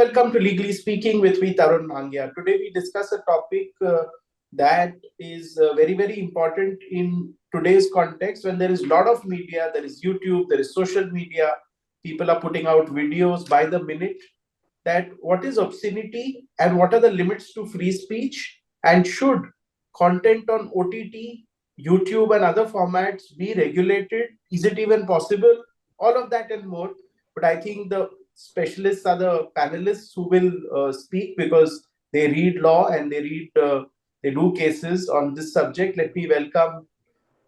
welcome to Legally Speaking with me, Tarun Bhangia. Today we discuss a topic that is very, very important in today's context when there is a lot of media, there is YouTube, there is social media, people are putting out videos by the minute. That what is obscenity and what are the limits to free speech, and should content on OTT, YouTube, and other formats be regulated? Is it even possible? All of that and more. But I think the specialists are the panelists who will speak because they read law and they do cases on this subject. Let me welcome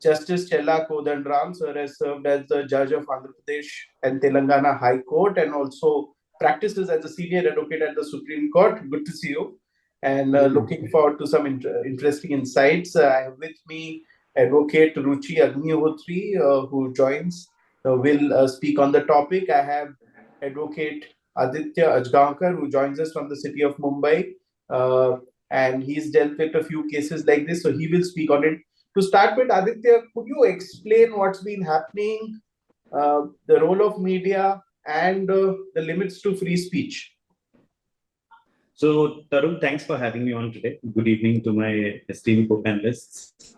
Justice Chella Kodandram, sir, has served as the judge of Andhra Pradesh and Telangana High Court and also practices as a senior advocate at the Supreme Court. Good to see you. And looking forward to some interesting insights. I have with me Advocate Ruchi Agnihotri, who will speak on the topic. I have Advocate Aditya Ajgaonkar, who joins us from the city of Mumbai. And he's dealt with a few cases like this, so he will speak on it. To start with, Aditya, could you explain what's been happening, the role of media, and the limits to free speech? So, Tarun, thanks for having me on today. Good evening to my esteemed co-panelists.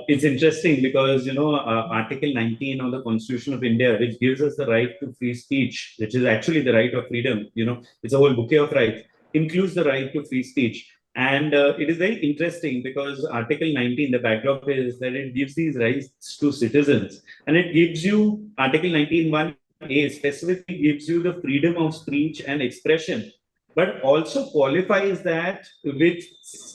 It's interesting because, Article 19 of the Constitution of India, which gives us the right to free speech, which is actually the right of freedom, it's a whole bouquet of rights, includes the right to free speech. And it is very interesting because Article 19, the backdrop is that it gives these rights to citizens. And it gives you, Article 19(1)(a) specifically gives you the freedom of speech and expression, but also qualifies that with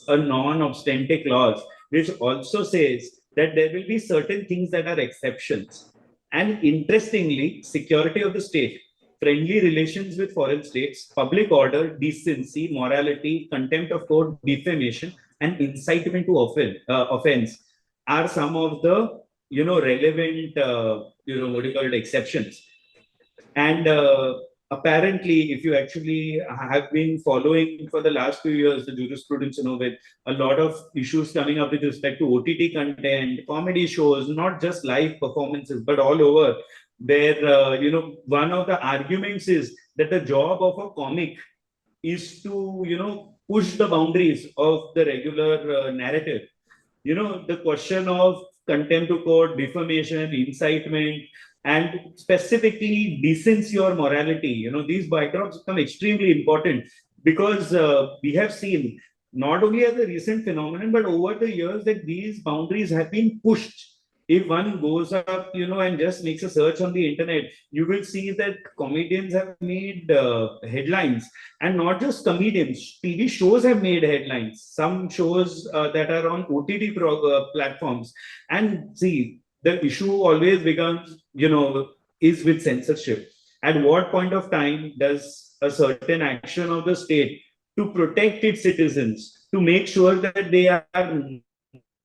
a non-obstantive clause, which also says that there will be certain things that are exceptions. And interestingly, security of the state, friendly relations with foreign states, public order, decency, morality, contempt of court, defamation, and incitement to offense are some of the relevant exceptions. And apparently, if you actually have been following for the last few years the jurisprudence, with a lot of issues coming up with respect to OTT content, comedy shows, not just live performances, but all over, where one of the arguments is that the job of a comic is to push the boundaries of the regular narrative. The question of contempt to court, defamation, incitement, and specifically decency or morality, these backdrops become extremely important because we have seen not only as a recent phenomenon, but over the years that these boundaries have been pushed. If one goes up, and just makes a search on the internet, you will see that comedians have made headlines, and not just comedians. TV shows have made headlines. Some shows that are on OTT platforms. And see, the issue always becomes, is with censorship. At what point of time does a certain action of the state to protect its citizens, to make sure that they are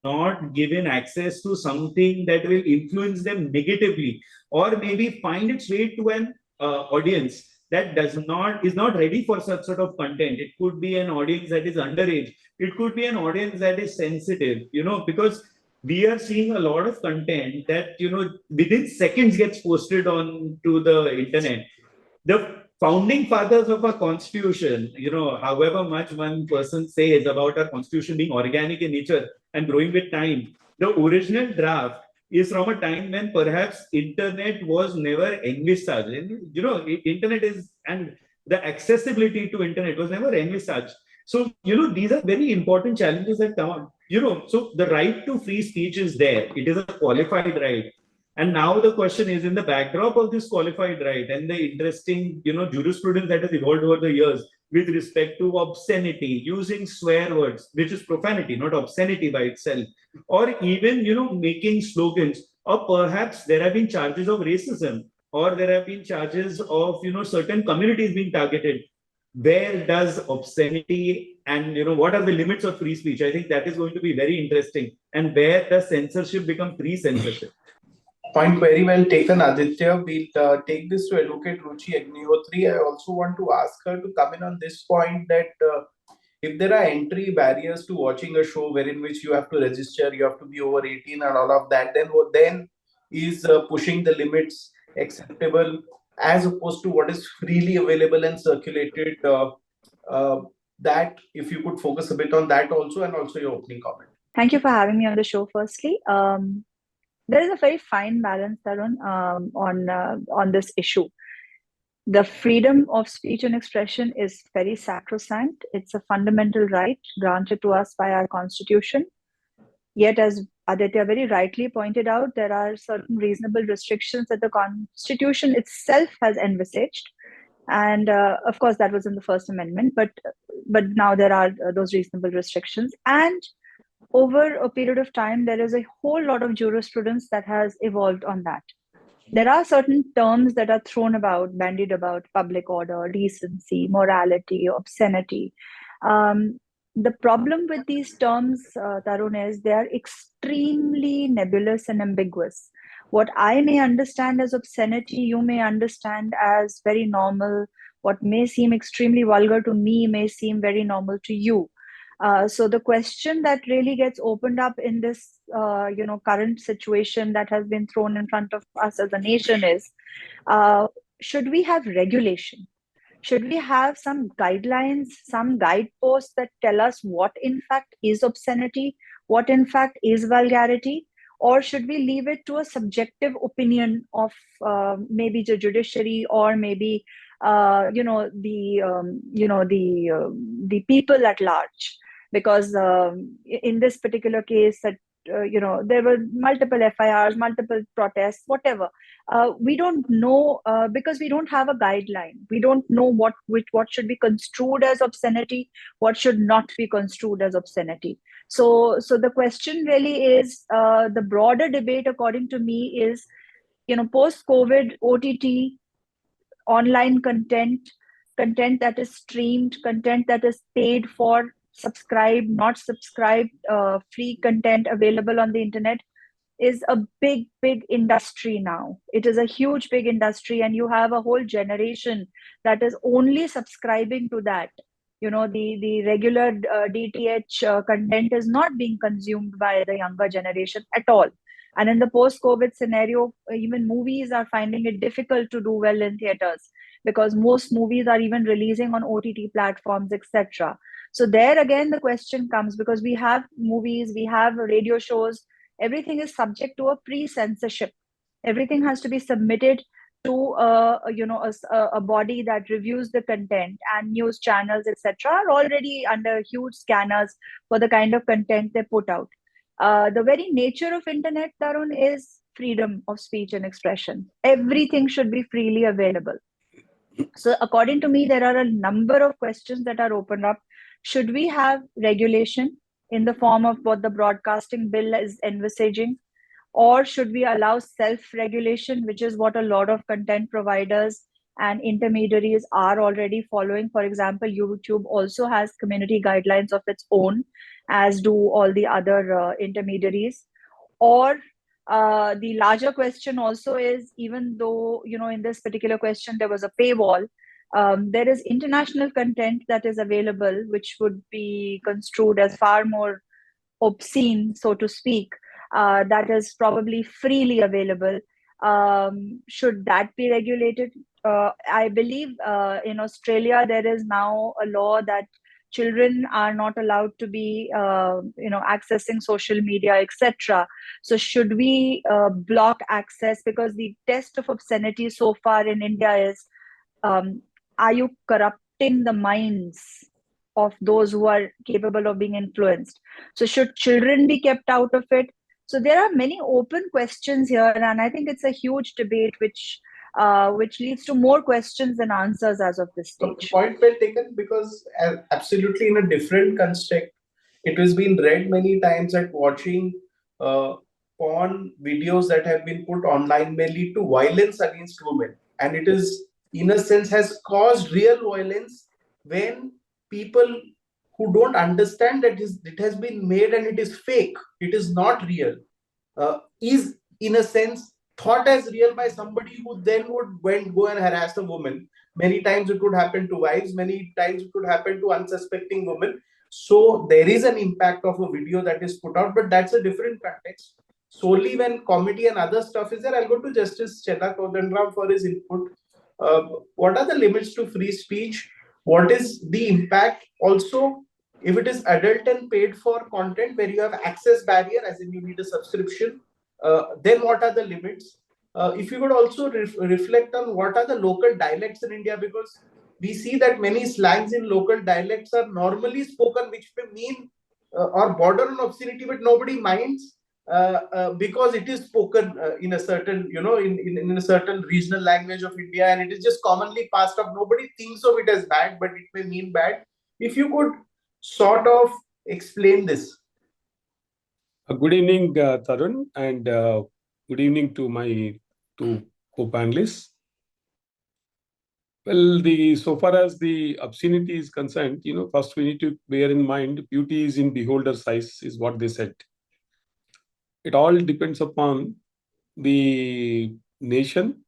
not given access to something that will influence them negatively, or maybe find its way to an audience that is not ready for such sort of content. It could be an audience that is underage. It could be an audience that is sensitive, because we are seeing a lot of content that, within seconds gets posted on to the internet. The founding fathers of our constitution, however much one person says about our constitution being organic in nature and growing with time, the original draft is from a time when perhaps internet was never envisaged. And, internet is, and the accessibility to internet was never envisaged. So, these are very important challenges that come up. So the right to free speech is there. It is a qualified right. And now the question is, in the backdrop of this qualified right and the interesting, jurisprudence that has evolved over the years with respect to obscenity, using swear words, which is profanity, not obscenity by itself, or even, making slogans, or perhaps there have been charges of racism, or there have been charges of, certain communities being targeted. Where does obscenity and, what are the limits of free speech? I think that is going to be very interesting. And where does censorship become free censorship? Point very well taken, Aditya. We'll take this to Advocate Ruchi Agnihotri. I also want to ask her to come in on this point that if there are entry barriers to watching a show wherein which you have to register, you have to be over 18 and all of that, then what then is pushing the limits acceptable? as opposed to what is freely available and circulated. That if you could focus a bit on that also, and also your opening comment. Thank you for having me on the show. Firstly, there is a very fine balance, Tarun, on this issue. The freedom of speech and expression is very sacrosanct. It's a fundamental right granted to us by our constitution. Yet, as Aditya very rightly pointed out, there are certain reasonable restrictions that the constitution itself has envisaged. And of course, that was in the First Amendment, but now there are those reasonable restrictions. And over a period of time, there is a whole lot of jurisprudence that has evolved on that. There are certain terms that are thrown about, bandied about: public order, decency, morality, obscenity. The problem with these terms, Tarun, is they are extremely nebulous and ambiguous. What I may understand as obscenity, you may understand as very normal. What may seem extremely vulgar to me may seem very normal to you. So the question that really gets opened up in this, current situation that has been thrown in front of us as a nation is, should we have regulation? Should we have some guidelines, some guideposts that tell us what in fact is obscenity, what in fact is vulgarity? Or should we leave it to a subjective opinion of maybe the judiciary, or maybe the people at large? Because in this particular case, that there were multiple FIRs, multiple protests, whatever. We don't know, because we don't have a guideline. We don't know what should be construed as obscenity, what should not be construed as obscenity. So the question really is, the broader debate, according to me, is, post-COVID, OTT, online content that is streamed, content that is paid for, subscribed, not subscribed, free content available on the internet, is a big industry now. It is a huge big industry, and you have a whole generation that is only subscribing to that. The regular DTH content is not being consumed by the younger generation at all. And in the post-COVID scenario, even movies are finding it difficult to do well in theaters, because most movies are even releasing on OTT platforms, etc. So there again, the question comes, because we have movies, we have radio shows, everything is subject to a pre-censorship. Everything has to be submitted to a body that reviews the content, and news channels, etc., are already under huge scanners for the kind of content they put out. The very nature of internet, Tarun, is freedom of speech and expression. Everything should be freely available. So according to me, there are a number of questions that are opened up. Should we have regulation in the form of what the broadcasting bill is envisaging? Or should we allow self-regulation, which is what a lot of content providers and intermediaries are already following? For example, YouTube also has community guidelines of its own, as do all the other intermediaries. Or the larger question also is, even though, in this particular question, there was a paywall, there is international content that is available, which would be construed as far more obscene, so to speak, that is probably freely available. Should that be regulated? I believe in Australia, there is now a law that children are not allowed to be, accessing social media, etc. So should we block access? Because the test of obscenity so far in India is, are you corrupting the minds of those who are capable of being influenced? So should children be kept out of it? So there are many open questions here, and I think it's a huge debate which leads to more questions than answers as of this stage. Point well taken, because absolutely in a different construct, it has been read many times that watching porn videos that have been put online may lead to violence against women, and it is, in a sense, has caused real violence when people who don't understand that it has been made and it is fake, it is not real, is in a sense thought as real by somebody who then would go and harass a woman. Many times it would happen to wives, many times it would happen to unsuspecting women. So there is an impact of a video that is put out, but that's a different context. Solely when comedy and other stuff is there, I'll go to Justice Chedda Kodandram for his input. What are the limits to free speech? What is the impact? Also, if it is adult and paid for content where you have access barrier, as in you need a subscription, then what are the limits? If you could also reflect on what are the local dialects in India, because we see that many slangs in local dialects are normally spoken, which may mean or border on obscenity, but nobody minds because it is spoken in a certain, in a certain regional language of India, and it is just commonly passed off. Nobody thinks of it as bad, but it may mean bad. If you could sort of explain this. Good evening, Tarun, and good evening to my two co-panelists. Well, so far as the obscenity is concerned, first we need to bear in mind beauty is in beholder's eyes, is what they said. It all depends upon the nation.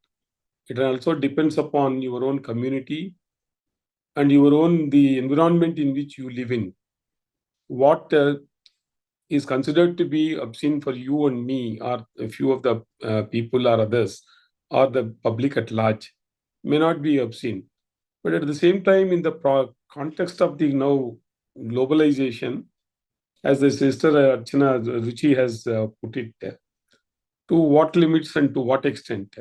It also depends upon your own community and the environment in which you live in. What is considered to be obscene for you and me, or a few of the people or others, or the public at large, may not be obscene. But at the same time, in the context of the now globalization, as the sister Archana Ruchi has put it, to what limits and to what extent?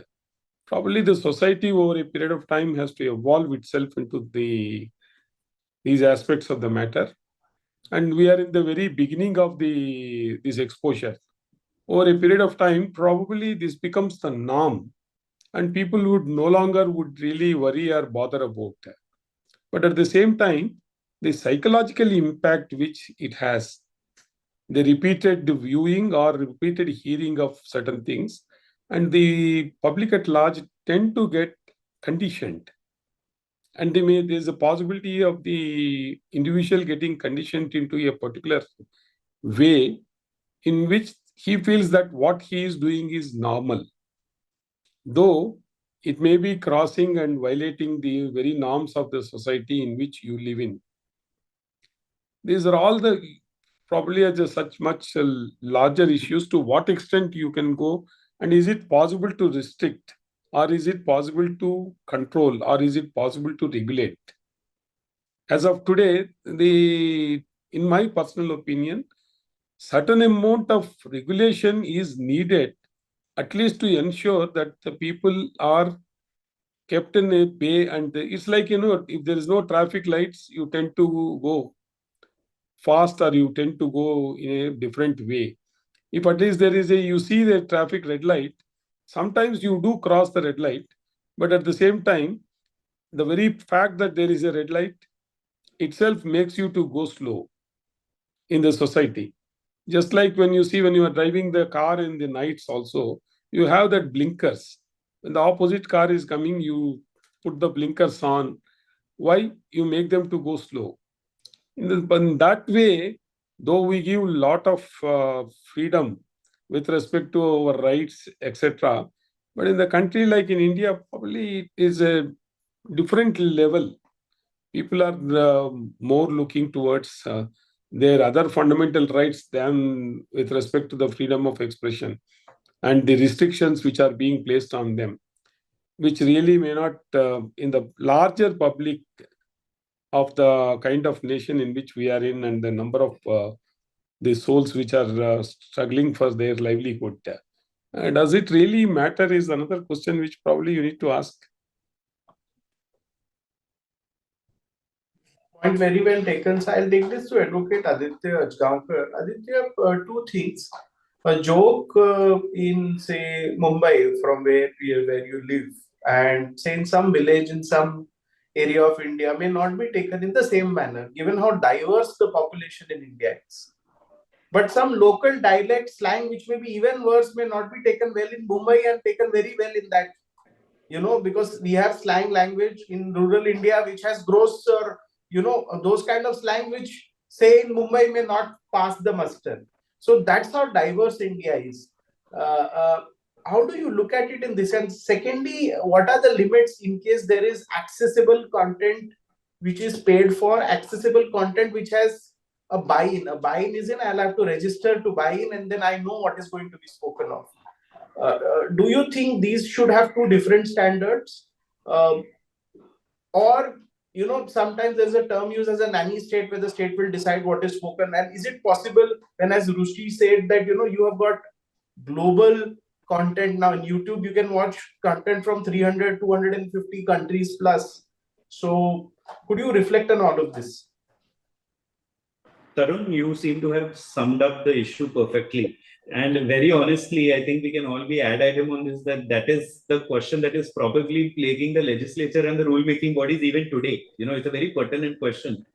Probably the society over a period of time has to evolve itself into these aspects of the matter. And we are in the very beginning of this exposure. Over a period of time, probably this becomes the norm, and people would no longer would really worry or bother about it. But at the same time, the psychological impact which it has, the repeated viewing or repeated hearing of certain things, and the public at large tend to get conditioned. And there's a possibility of the individual getting conditioned into a particular way in which he feels that what he is doing is normal, though it may be crossing and violating the very norms of the society in which you live in. These are all the probably such much larger issues. To what extent you can go, and is it possible to restrict, or is it possible to control, or is it possible to regulate? As of today, in my personal opinion, certain amount of regulation is needed, at least to ensure that the people are kept in a bay. And it's like, if there is no traffic lights, you tend to go fast, or you tend to go in a different way. If at least you see the traffic red light, sometimes you do cross the red light, but at the same time, the very fact that there is a red light itself makes you to go slow in the society. Just like when you are driving the car in the nights also, you have that blinkers. When the opposite car is coming, you put the blinkers on. Why? You make them to go slow. In that way, though we give a lot of freedom with respect to our rights, etc., but in the country like in India, probably it is a different level. People are more looking towards their other fundamental rights than with respect to the freedom of expression and the restrictions which are being placed on them, which really may not, in the larger public of the kind of nation in which we are in, and the number of the souls which are struggling for their livelihood. Does it really matter is another question which probably you need to ask. Point very well taken. So I'll take this to Advocate Aditya Ajgaonkar. Aditya, two things. A joke in, say, Mumbai, from where you live, and say in some village in some area of India, may not be taken in the same manner, given how diverse the population in India is. But some local dialect slang, which may be even worse, may not be taken well in Mumbai and taken very well in that, because we have slang language in rural India, which has gross or, those kind of slang, which say in Mumbai may not pass the muster. So that's how diverse India is. How do you look at it in this sense? Secondly, what are the limits in case there is accessible content which is paid for, accessible content which has a buy-in? A buy-in is in, I'll have to register to buy in, and then I know what is going to be spoken of. Do you think these should have two different standards? Um, or sometimes there's a term used as a nanny state where the state will decide what is spoken. And is it possible, when as Rushi said that you have got global content now in YouTube, you can watch content from 300, 250 countries plus. So could you reflect on all of this? Tarun, you seem to have summed up the issue perfectly. And very honestly, I think we can all be ad item on this, that is the question that is probably plaguing the legislature and the rule-making bodies even today. It's a very pertinent question.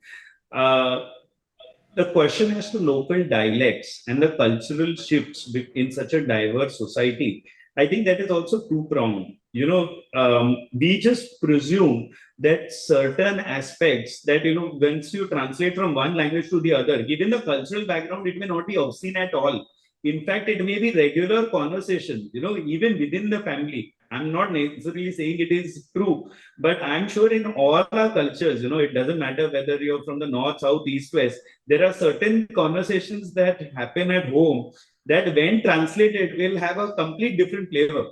The question as to local dialects and the cultural shifts in such a diverse society, I think that is also two-pronged. We just presume that certain aspects that, once you translate from one language to the other, given the cultural background, it may not be obscene at all. In fact, it may be regular conversation, even within the family. I'm not necessarily saying it is true, but I'm sure in all our cultures, it doesn't matter whether you're from the north, south, east, west, there are certain conversations that happen at home that when translated will have a complete different flavor.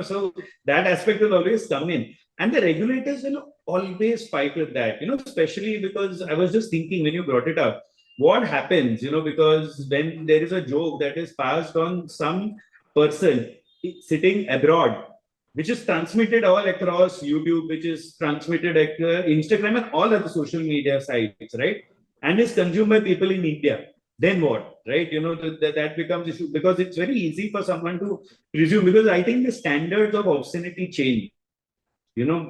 So that aspect will always come in. And the regulators will always fight with that, especially because I was just thinking when you brought it up, what happens, because when there is a joke that is passed on some person sitting abroad, which is transmitted all across YouTube, which is transmitted at Instagram and all other social media sites, right? And is consumed by people in India. Then what, right? That becomes issue because it's very easy for someone to presume, because I think the standards of obscenity change,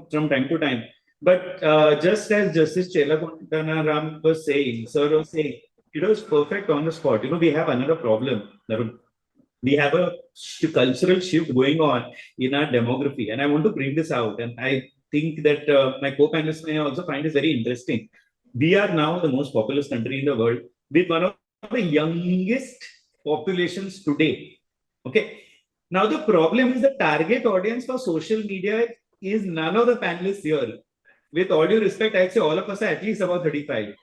from time to time. But just as Justice Chelakontana Ram was saying, Sir was saying, it was perfect on the spot. We have another problem. We have a cultural shift going on in our demography. And I want to bring this out. And I think that my co-panelists may also find this very interesting. We are now the most populous country in the world with one of the youngest populations today. Okay. Now, the problem is the target audience for social media is none of the panelists here. With all due respect, I'd say all of us are at least about 35.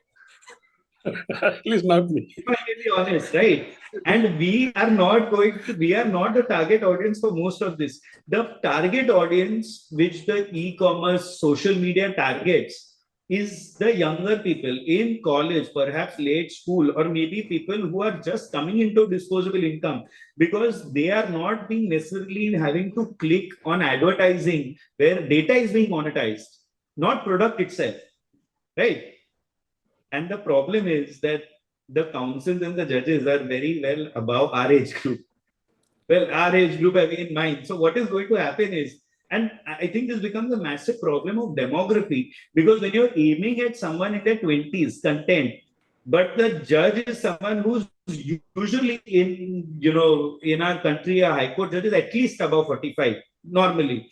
At least not me. If I can be honest, right? And we are not the target audience for most of this. The target audience which the e-commerce social media targets is the younger people in college, perhaps late school, or maybe people who are just coming into disposable income, because they are not being necessarily having to click on advertising where data is being monetized, not product itself, right? And the problem is that the councils and the judges are very well above our age group. Well, our age group having in mind. So what is going to happen is, and I think this becomes a massive problem of demography, because when you're aiming at someone in their 20s, content, but the judge is someone who's usually in our country, a high court judge is at least above 45, normally.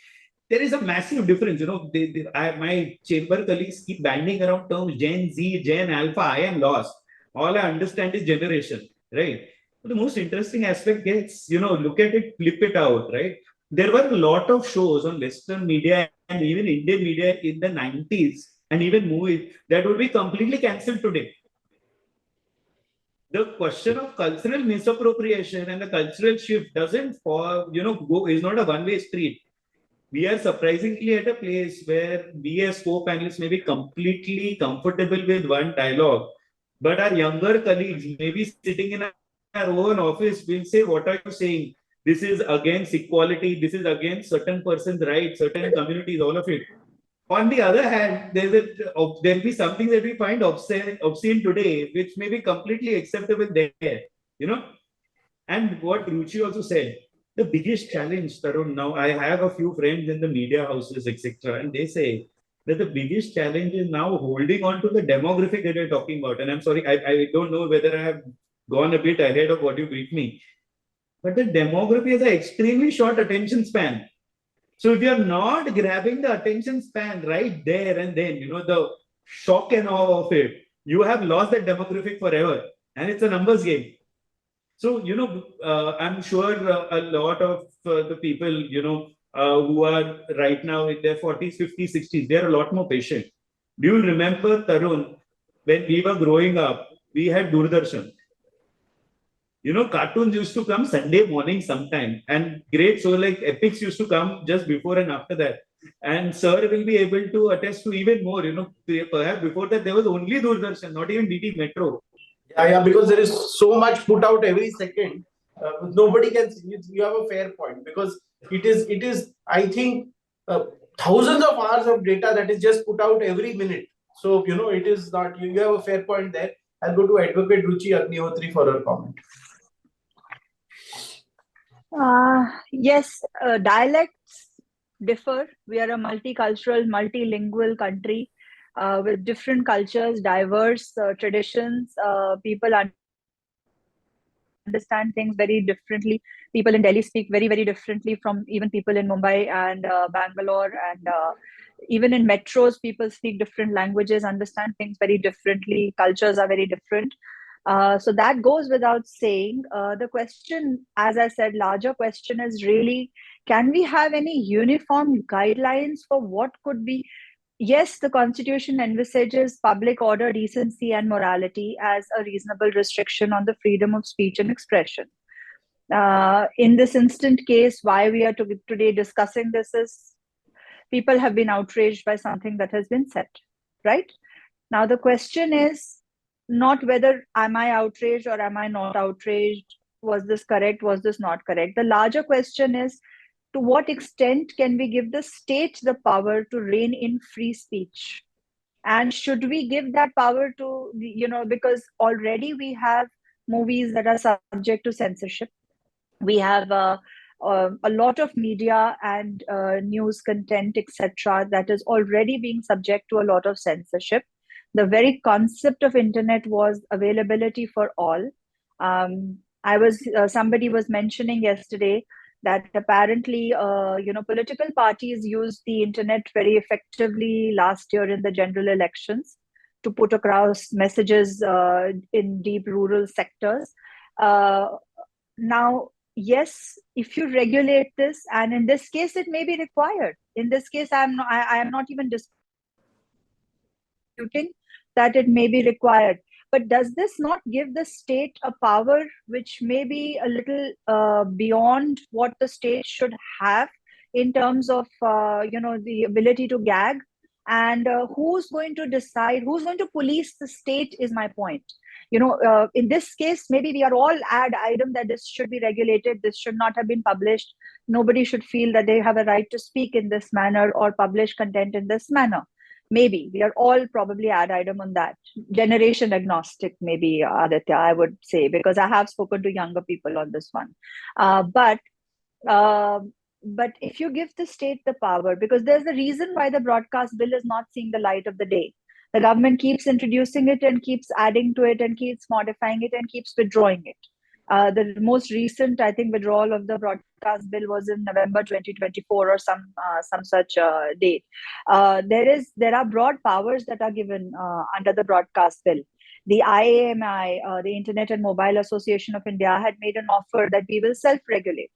There is a massive difference. My chamber colleagues keep banding around terms Gen Z, Gen Alpha. I am lost. All I understand is generation, right? But the most interesting aspect gets, look at it, flip it out, right? There were a lot of shows on Western media and even Indian media in the 90s and even movies that would be completely cancelled today. The question of cultural misappropriation and the cultural shift doesn't is not a one-way street. We are surprisingly at a place where we as co-panelists may be completely comfortable with one dialogue, but our younger colleagues may be sitting in our own office will say, what are you saying? This is against equality. This is against certain person's rights, certain communities, all of it. On the other hand, there'll be something that we find obscene today, which may be completely acceptable there, And what Ruchi also said, the biggest challenge, Tarun, now I have a few friends in the media houses, etc., and they say that the biggest challenge is now holding on to the demographic that you're talking about. And I'm sorry, I don't know whether I have gone a bit ahead of what you briefed me, but the demography has an extremely short attention span. So if you're not grabbing the attention span right there and then, the shock and awe of it, you have lost that demographic forever. And it's a numbers game. So, I'm sure a lot of the people, who are right now in their 40s, 50s, 60s, they're a lot more patient. Do you remember, Tarun, when we were growing up, we had Doordarshan. Cartoons used to come Sunday morning sometime, and great shows like Epics used to come just before and after that. And sir will be able to attest to even more. Perhaps before that there was only Doordarshan, not even DD Metro. Yeah, because there is so much put out every second. Nobody can. You have a fair point, because it is. I think thousands of hours of data that is just put out every minute. So it is not. You have a fair point there. I'll go to Advocate Ruchi Agnihotri for her comment. Yes, dialects differ. We are a multicultural, multilingual country with different cultures, diverse traditions. People understand things very differently. People in Delhi speak very, very differently from even people in Mumbai and Bangalore. And even in metros, people speak different languages, understand things very differently. Cultures are very different. So that goes without saying. The question, as I said, larger question is really, can we have any uniform guidelines for what could be? Yes, the Constitution envisages public order, decency, and morality as a reasonable restriction on the freedom of speech and expression. In this instant case, why we are today discussing this is people have been outraged by something that has been said, right? Now, the question is not whether am I outraged or am I not outraged? Was this correct? Was this not correct? The larger question is, to what extent can we give the state the power to rein in free speech? And should we give that power to, because already we have movies that are subject to censorship. We have a lot of media and news content, etc., that is already being subject to a lot of censorship. The very concept of internet was availability for all. Somebody was mentioning yesterday that apparently, political parties used the internet very effectively last year in the general elections to put across messages in deep rural sectors. Now, yes, if you regulate this, and in this case, it may be required. In this case, I am not even disputing that it may be required. But does this not give the state a power which may be a little beyond what the state should have in terms of the ability to gag? And who's going to decide? Who's going to police the state? Is my point. In this case, maybe we are all ad item that this should be regulated. This should not have been published. Nobody should feel that they have a right to speak in this manner or publish content in this manner. Maybe we are all probably ad item on that. Generation agnostic, maybe, Aditya, I would say, because I have spoken to younger people on this one. But if you give the state the power, because there's a reason why the broadcast bill is not seeing the light of the day. The government keeps introducing it and keeps adding to it and keeps modifying it and keeps withdrawing it. The most recent, I think, withdrawal of the broadcast bill was in November 2024 or some such date. There are broad powers that are given under the broadcast bill. The IAMI, the Internet and Mobile Association of India, had made an offer that we will self-regulate.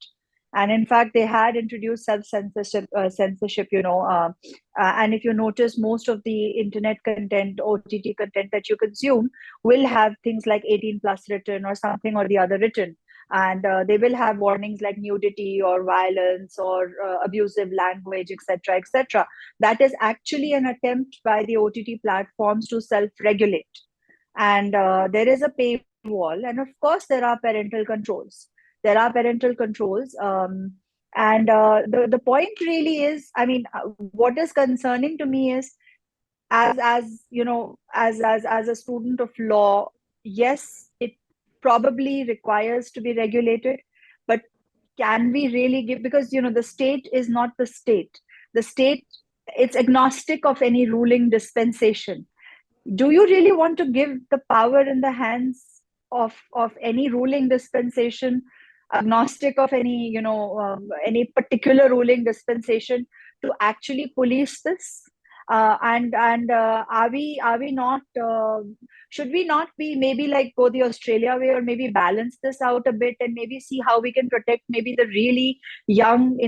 And in fact, they had introduced censorship, and if you notice, most of the internet content, OTT content that you consume will have things like 18 plus written or something or the other written. And they will have warnings like nudity or violence or abusive language, etc., etc. That is actually an attempt by the OTT platforms to self-regulate. And there is a paywall. And of course, there are parental controls. And the point really is, what is concerning to me is, as a student of law, yes, it probably requires to be regulated, but can we really give, because the state is not the state. The state, it's agnostic of any ruling dispensation. Do you really want to give the power in the hands of any ruling dispensation, agnostic of any any particular ruling dispensation, to actually police this? And are we not, should we not be maybe like go the Australia way, or maybe balance this out a bit and maybe see how we can protect maybe the really young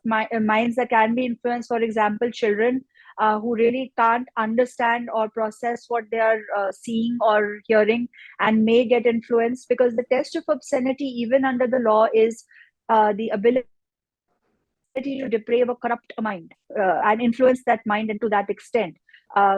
minds that can be influenced, for example, children who really can't understand or process what they are seeing or hearing and may get influenced, because the test of obscenity, even under the law, is the ability to deprave or corrupt a mind and influence that mind into that extent.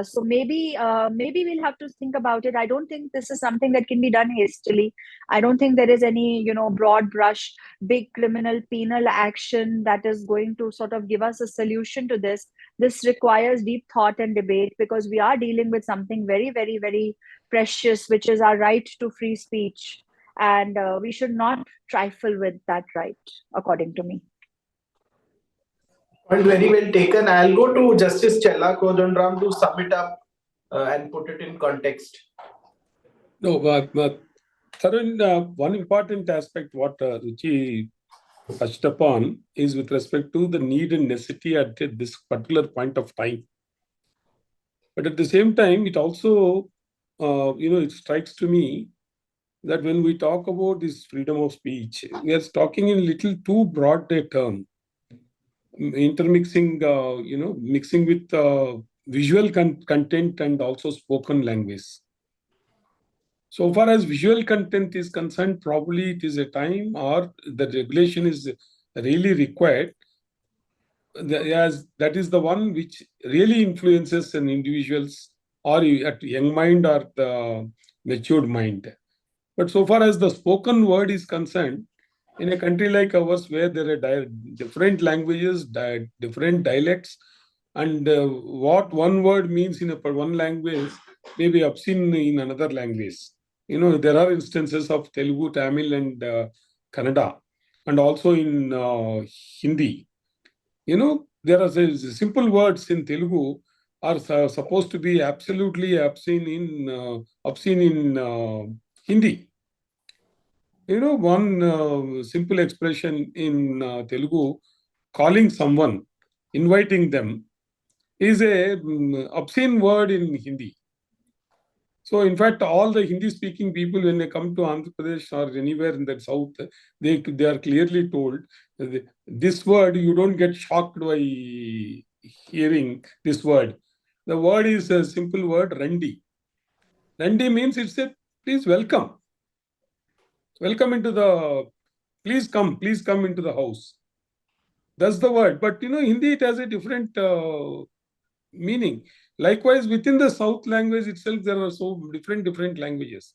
So maybe we'll have to think about it. I don't think this is something that can be done hastily. I don't think there is any, broad brush, big criminal penal action that is going to sort of give us a solution to this. This requires deep thought and debate, because we are dealing with something very, very, very precious, which is our right to free speech. And we should not trifle with that right, according to me. Point very well taken. I'll go to Justice Chella Kodandram to sum it up and put it in context. No, but Tarun, one important aspect what Ruchi touched upon is with respect to the need and necessity at this particular point of time. But at the same time, it also, it strikes to me that when we talk about this freedom of speech, we are talking in little too broad a term, intermixing, mixing with visual content and also spoken language. So far as visual content is concerned, probably it is a time or the regulation is really required. As that is the one which really influences an individual's or at young mind or the matured mind. But so far as the spoken word is concerned, in a country like ours where there are different languages, different dialects, and what one word means in one language may be obscene in another language. There are instances of Telugu, Tamil, and Kannada, and also in Hindi. There are simple words in Telugu are supposed to be absolutely obscene in Hindi. One simple expression in Telugu, calling someone, inviting them, is a obscene word in Hindi. So, in fact, all the Hindi-speaking people, when they come to Andhra Pradesh or anywhere in the south, they are clearly told, this word, you don't get shocked by hearing this word. The word is a simple word, Randi. Randi means it's a, please welcome. Welcome into the, please come into the house. That's the word. But, Hindi, it has a different meaning. Likewise, within the South language itself, there are so different languages.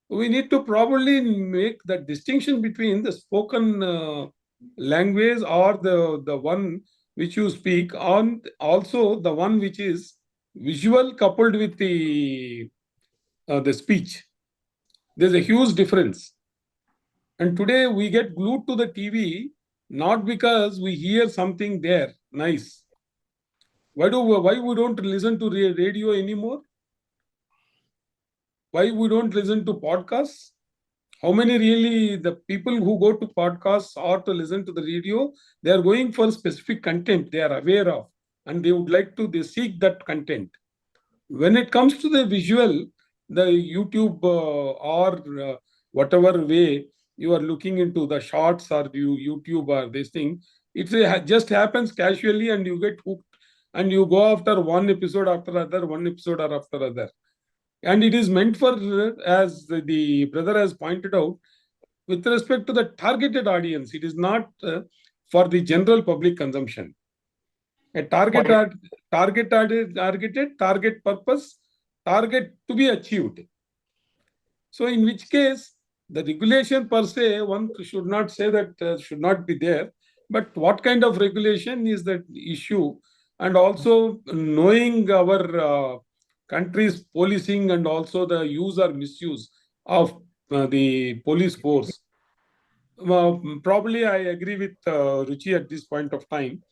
We need to probably make the distinction between the spoken language or the one which you speak, and also the one which is visual coupled with the speech. There's a huge difference. And today we get glued to the TV not because we hear something there nice. Why we don't listen to radio anymore? Why we don't listen to podcasts? How many really the people who go to podcasts or to listen to the radio, they are going for specific content they are aware of, and they would like to, they seek that content. When it comes to the visual, the YouTube or whatever way you are looking into the shorts or YouTube or this thing, it just happens casually and you get hooked and you go after one episode after other, one episode or after other. And it is meant for, as the brother has pointed out, with respect to the targeted audience. It is not for the general public consumption. A target purpose, target to be achieved. So in which case, the regulation per se, one should not say that should not be there. But what kind of regulation is the issue? And also knowing our country's policing and also the use or misuse of the police force. Probably I agree with Ruchi at this point of time.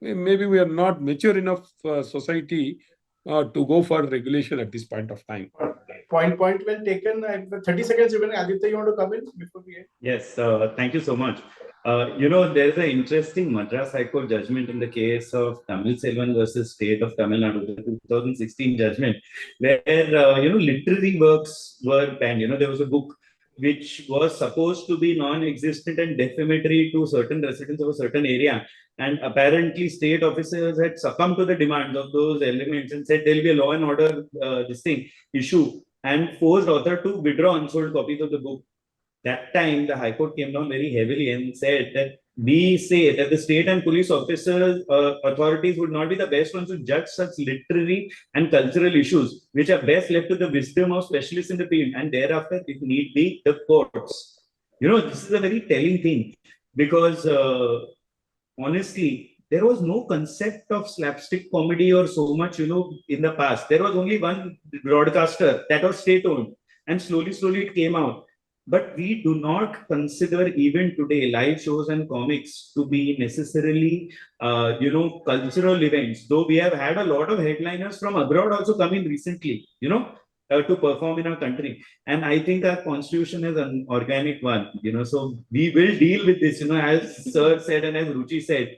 Maybe we are not mature enough society to go for regulation at this point of time. Point well taken. 30 seconds, Aditya, you want to come in before we end? Yes, thank you so much. There is an interesting Madras High Court judgment in the case of Tamil Selvan versus State of Tamil Nadu, the 2016 judgment, where, literary works were banned. There was a book which was supposed to be non-existent and defamatory to certain residents of a certain area. And apparently state officers had succumbed to the demands of those elements and said there will be a law and order issue, and forced author to withdraw unsold copies of the book. that time the High Court came down very heavily and said that we say that the state and police officers, authorities would not be the best ones to judge such literary and cultural issues, which are best left to the wisdom of specialists in the field, and thereafter, if need be, the courts. This is a very telling thing because honestly, there was no concept of slapstick comedy or so much, in the past. There was only one broadcaster that was state-owned, and slowly it came out. But we do not consider even today live shows and comics to be necessarily, cultural events. Though we have had a lot of headliners from abroad also come in recently, to perform in our country. And I think our constitution is an organic one, so we will deal with this, as Sir said and as Ruchi said,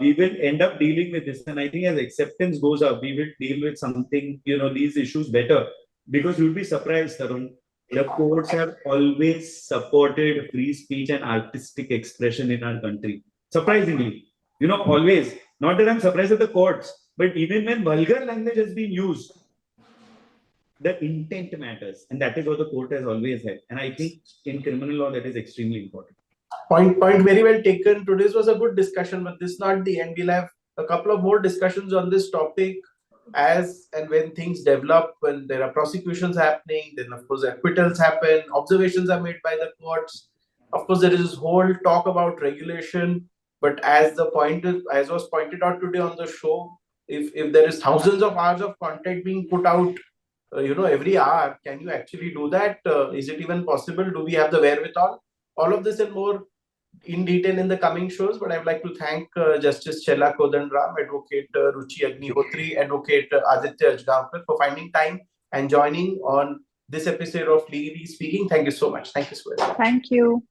we will end up dealing with this. And I think as acceptance goes up, we will deal with something, these issues better. Because you'll be surprised, Tarun, the courts have always supported free speech and artistic expression in our country. Surprisingly, always. Not that I'm surprised at the courts, but even when vulgar language has been used, the intent matters. And that is what the court has always had. And I think in criminal law, that is extremely important. Point very well taken. Today's was a good discussion, but this is not the end. We'll have a couple of more discussions on this topic as and when things develop, when there are prosecutions happening, then of course acquittals happen, observations are made by the courts. Of course, there is this whole talk about regulation, but as was pointed out today on the show, if there is thousands of hours of content being put out, every hour, can you actually do that? Is it even possible? Do we have the wherewithal? All of this and more in detail in the coming shows, but I would like to thank Justice Chella Kodandaram, Advocate Ruchi Agnihotri, Advocate Aditya Ajgaonkar for finding time and joining on this episode of Legally Speaking. Thank you so much. Thank you so much. Thank you.